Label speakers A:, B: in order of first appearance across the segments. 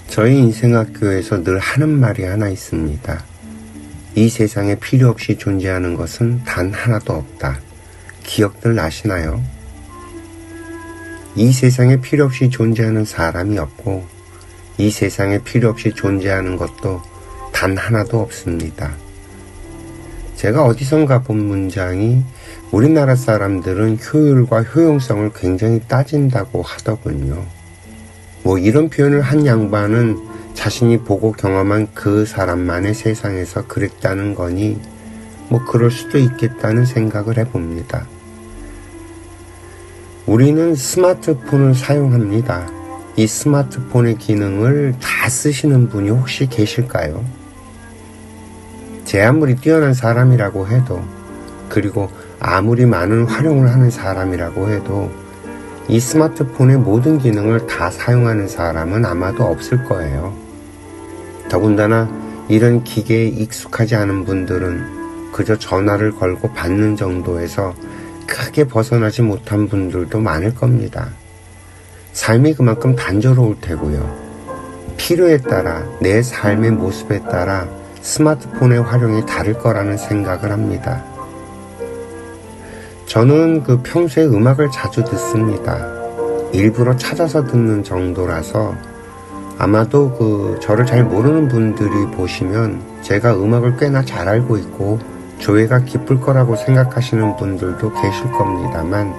A: 저희 인생학교에서 늘 하는 말이 하나 있습니다. 이 세상에 필요 없이 존재하는 것은 단 하나도 없다. 기억들 나시나요? 이 세상에 필요 없이 존재하는 사람이 없고 이 세상에 필요 없이 존재하는 것도 단 하나도 없습니다. 제가 어디선가 본 문장이 우리나라 사람들은 효율과 효용성을 굉장히 따진다고 하더군요. 이런 표현을 한 양반은 자신이 보고 경험한 그 사람만의 세상에서 그랬다는 거니 그럴 수도 있겠다는 생각을 해봅니다. 우리는 스마트폰을 사용합니다. 이 스마트폰의 기능을 다 쓰시는 분이 혹시 계실까요? 제 아무리 뛰어난 사람이라고 해도, 그리고 아무리 많은 활용을 하는 사람이라고 해도 이 스마트폰의 모든 기능을 다 사용하는 사람은 아마도 없을 거예요. 더군다나 이런 기계에 익숙하지 않은 분들은 그저 전화를 걸고 받는 정도에서 크게 벗어나지 못한 분들도 많을 겁니다. 삶이 그만큼 단조로울 테고요. 필요에 따라, 내 삶의 모습에 따라 스마트폰의 활용이 다를 거라는 생각을 합니다. 저는 평소에 음악을 자주 듣습니다. 일부러 찾아서 듣는 정도라서 아마도 저를 잘 모르는 분들이 보시면 제가 음악을 꽤나 잘 알고 있고 조예가 깊을 거라고 생각하시는 분들도 계실 겁니다만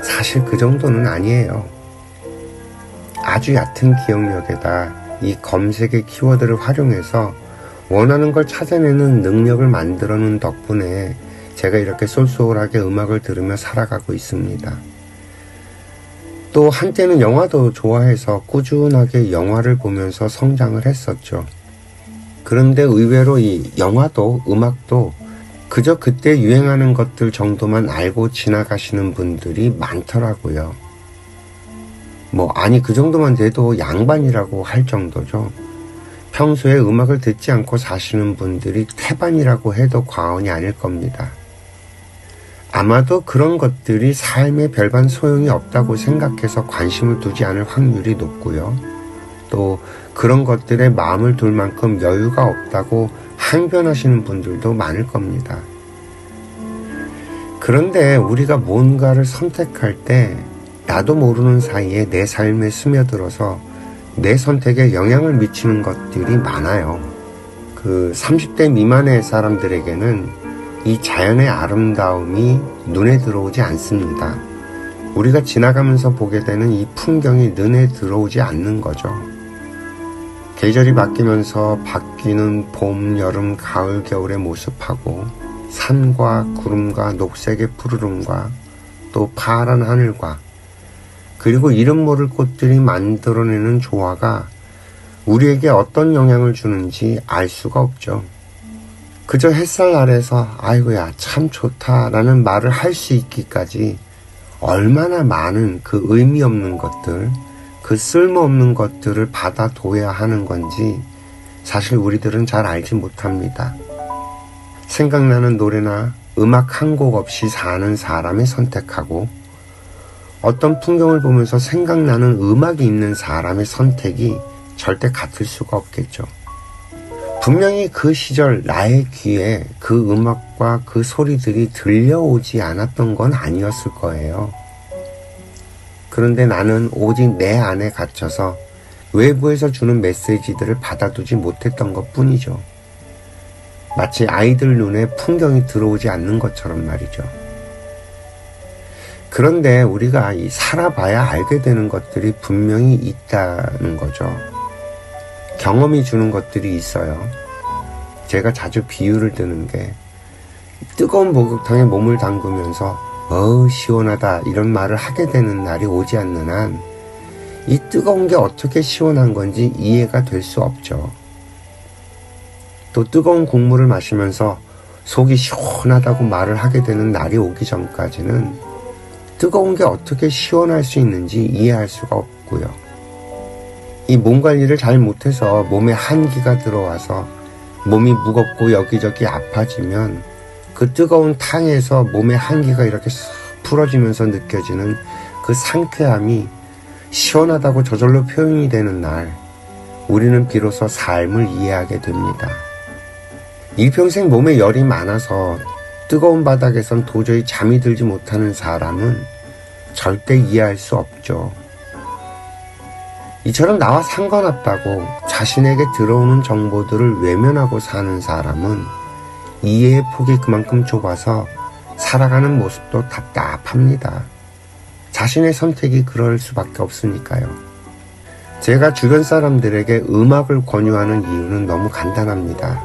A: 사실 그 정도는 아니에요. 아주 얕은 기억력에다 이 검색의 키워드를 활용해서 원하는 걸 찾아내는 능력을 만들어 놓은 덕분에 제가 이렇게 쏠쏠하게 음악을 들으며 살아가고 있습니다. 또 한때는 영화도 좋아해서 꾸준하게 영화를 보면서 성장을 했었죠. 그런데 의외로 이 영화도 음악도 그저 그때 유행하는 것들 정도만 알고 지나가시는 분들이 많더라고요. 그 정도만 돼도 양반이라고 할 정도죠. 평소에 음악을 듣지 않고 사시는 분들이 태반이라고 해도 과언이 아닐 겁니다. 아마도 그런 것들이 삶에 별반 소용이 없다고 생각해서 관심을 두지 않을 확률이 높고요. 또 그런 것들에 마음을 둘 만큼 여유가 없다고 항변하시는 분들도 많을 겁니다. 그런데 우리가 뭔가를 선택할 때 나도 모르는 사이에 내 삶에 스며들어서 내 선택에 영향을 미치는 것들이 많아요. 30대 미만의 사람들에게는 이 자연의 아름다움이 눈에 들어오지 않습니다. 우리가 지나가면서 보게 되는 이 풍경이 눈에 들어오지 않는 거죠. 계절이 바뀌면서 바뀌는 봄, 여름, 가을, 겨울의 모습하고 산과 구름과 녹색의 푸르름과 또 파란 하늘과 그리고 이름 모를 꽃들이 만들어내는 조화가 우리에게 어떤 영향을 주는지 알 수가 없죠. 그저 햇살 아래서 아이고야 참 좋다라는 말을 할 수 있기까지 얼마나 많은 의미 없는 것들, 쓸모없는 것들을 받아둬야 하는 건지 사실 우리들은 잘 알지 못합니다. 생각나는 노래나 음악 한 곡 없이 사는 사람을 선택하고 어떤 풍경을 보면서 생각나는 음악이 있는 사람의 선택이 절대 같을 수가 없겠죠. 분명히 그 시절 나의 귀에 그 음악과 그 소리들이 들려오지 않았던 건 아니었을 거예요. 그런데 나는 오직 내 안에 갇혀서 외부에서 주는 메시지들을 받아두지 못했던 것 뿐이죠. 마치 아이들 눈에 풍경이 들어오지 않는 것처럼 말이죠. 그런데 우리가 살아봐야 알게 되는 것들이 분명히 있다는 거죠. 경험이 주는 것들이 있어요. 제가 자주 비유를 드는 게 뜨거운 목욕탕에 몸을 담그면서 시원하다 이런 말을 하게 되는 날이 오지 않는 한 이 뜨거운 게 어떻게 시원한 건지 이해가 될 수 없죠. 또 뜨거운 국물을 마시면서 속이 시원하다고 말을 하게 되는 날이 오기 전까지는 뜨거운 게 어떻게 시원할 수 있는지 이해할 수가 없고요. 이 몸 관리를 잘 못해서 몸에 한기가 들어와서 몸이 무겁고 여기저기 아파지면 그 뜨거운 탕에서 몸의 한기가 이렇게 싹 풀어지면서 느껴지는 그 상쾌함이 시원하다고 저절로 표현이 되는 날, 우리는 비로소 삶을 이해하게 됩니다. 일평생 몸에 열이 많아서 뜨거운 바닥에선 도저히 잠이 들지 못하는 사람은 절대 이해할 수 없죠. 이처럼 나와 상관없다고 자신에게 들어오는 정보들을 외면하고 사는 사람은 이해의 폭이 그만큼 좁아서 살아가는 모습도 답답합니다. 자신의 선택이 그럴 수밖에 없으니까요. 제가 주변 사람들에게 음악을 권유하는 이유는 너무 간단합니다.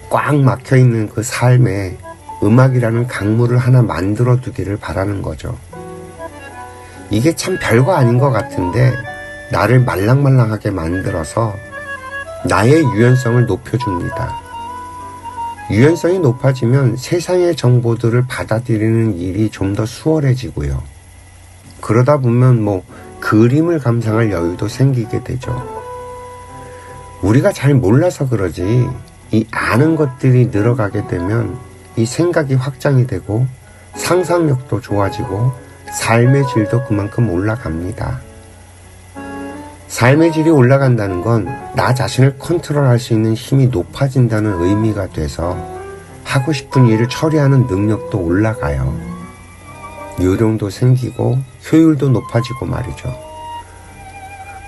A: 꽉 막혀있는 그 삶에 음악이라는 강물을 하나 만들어 두기를 바라는 거죠. 이게 참 별거 아닌 것 같은데 나를 말랑말랑하게 만들어서 나의 유연성을 높여줍니다. 유연성이 높아지면 세상의 정보들을 받아들이는 일이 좀 더 수월해지고요. 그러다 보면 그림을 감상할 여유도 생기게 되죠. 우리가 잘 몰라서 그러지 이 아는 것들이 늘어가게 되면 이 생각이 확장이 되고 상상력도 좋아지고 삶의 질도 그만큼 올라갑니다. 삶의 질이 올라간다는 건 나 자신을 컨트롤할 수 있는 힘이 높아진다는 의미가 돼서 하고 싶은 일을 처리하는 능력도 올라가요. 요령도 생기고 효율도 높아지고 말이죠.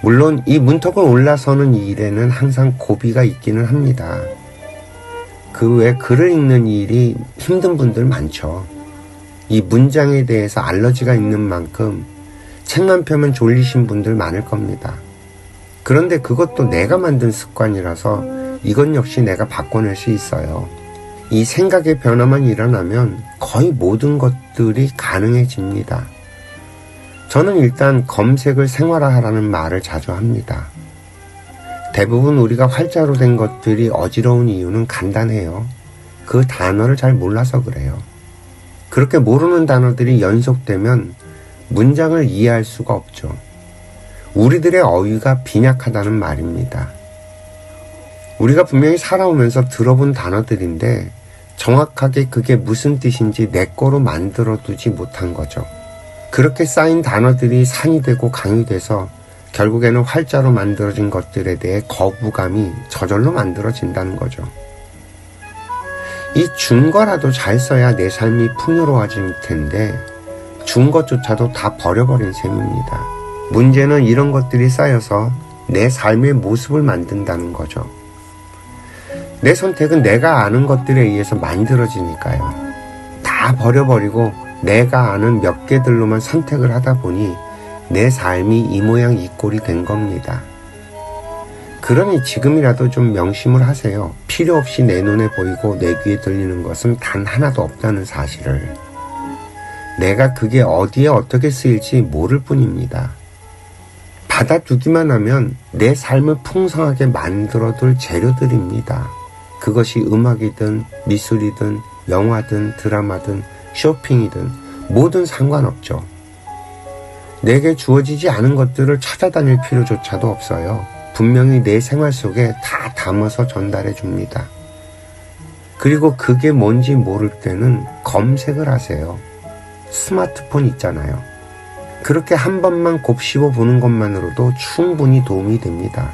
A: 물론 이 문턱을 올라서는 일에는 항상 고비가 있기는 합니다. 그 외에 글을 읽는 일이 힘든 분들 많죠. 이 문장에 대해서 알러지가 있는 만큼 책만 펴면 졸리신 분들 많을 겁니다. 그런데 그것도 내가 만든 습관이라서 이건 역시 내가 바꿔낼 수 있어요. 이 생각의 변화만 일어나면 거의 모든 것들이 가능해집니다. 저는 일단 검색을 생활화하라는 말을 자주 합니다. 대부분 우리가 활자로 된 것들이 어지러운 이유는 간단해요. 그 단어를 잘 몰라서 그래요. 그렇게 모르는 단어들이 연속되면 문장을 이해할 수가 없죠. 우리들의 어휘가 빈약하다는 말입니다. 우리가 분명히 살아오면서 들어본 단어들인데 정확하게 그게 무슨 뜻인지 내 거로 만들어두지 못한 거죠. 그렇게 쌓인 단어들이 산이 되고 강이 돼서 결국에는 활자로 만들어진 것들에 대해 거부감이 저절로 만들어진다는 거죠. 이 준 거라도 잘 써야 내 삶이 풍요로워질 텐데 준 것조차도 다 버려버린 셈입니다. 문제는 이런 것들이 쌓여서 내 삶의 모습을 만든다는 거죠. 내 선택은 내가 아는 것들에 의해서 만들어지니까요. 다 버려버리고 내가 아는 몇 개들로만 선택을 하다 보니 내 삶이 이 모양 이 꼴이 된 겁니다. 그러니 지금이라도 좀 명심을 하세요. 필요 없이 내 눈에 보이고 내 귀에 들리는 것은 단 하나도 없다는 사실을. 내가 그게 어디에 어떻게 쓰일지 모를 뿐입니다. 받아두기만 하면 내 삶을 풍성하게 만들어둘 재료들입니다. 그것이 음악이든 미술이든 영화든 드라마든 쇼핑이든 뭐든 상관없죠. 내게 주어지지 않은 것들을 찾아다닐 필요조차도 없어요. 분명히 내 생활 속에 다 담아서 전달해 줍니다. 그리고 그게 뭔지 모를 때는 검색을 하세요. 스마트폰 있잖아요. 그렇게 한 번만 곱씹어 보는 것만으로도 충분히 도움이 됩니다.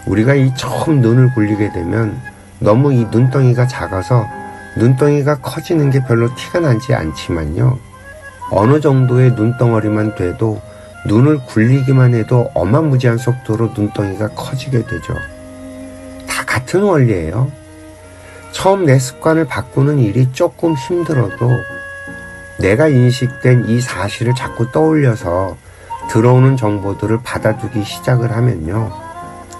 A: 우리가 이 처음 눈을 굴리게 되면 너무 이 눈덩이가 작아서 눈덩이가 커지는 게 별로 티가 나지 않지만요. 어느 정도의 눈덩어리만 돼도 눈을 굴리기만 해도 어마무지한 속도로 눈덩이가 커지게 되죠. 다 같은 원리예요. 처음 내 습관을 바꾸는 일이 조금 힘들어도 내가 인식된 이 사실을 자꾸 떠올려서 들어오는 정보들을 받아두기 시작을 하면요.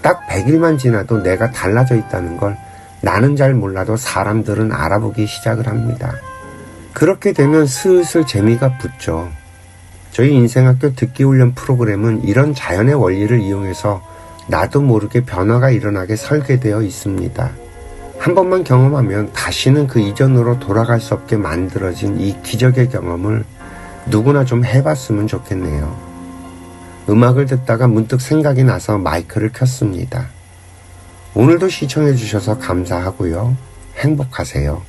A: 딱 100일만 지나도 내가 달라져 있다는 걸 나는 잘 몰라도 사람들은 알아보기 시작을 합니다. 그렇게 되면 슬슬 재미가 붙죠. 저희 인생학교 듣기훈련 프로그램은 이런 자연의 원리를 이용해서 나도 모르게 변화가 일어나게 설계되어 있습니다. 한 번만 경험하면 다시는 그 이전으로 돌아갈 수 없게 만들어진 이 기적의 경험을 누구나 좀 해봤으면 좋겠네요. 음악을 듣다가 문득 생각이 나서 마이크를 켰습니다. 오늘도 시청해주셔서 감사하고요. 행복하세요.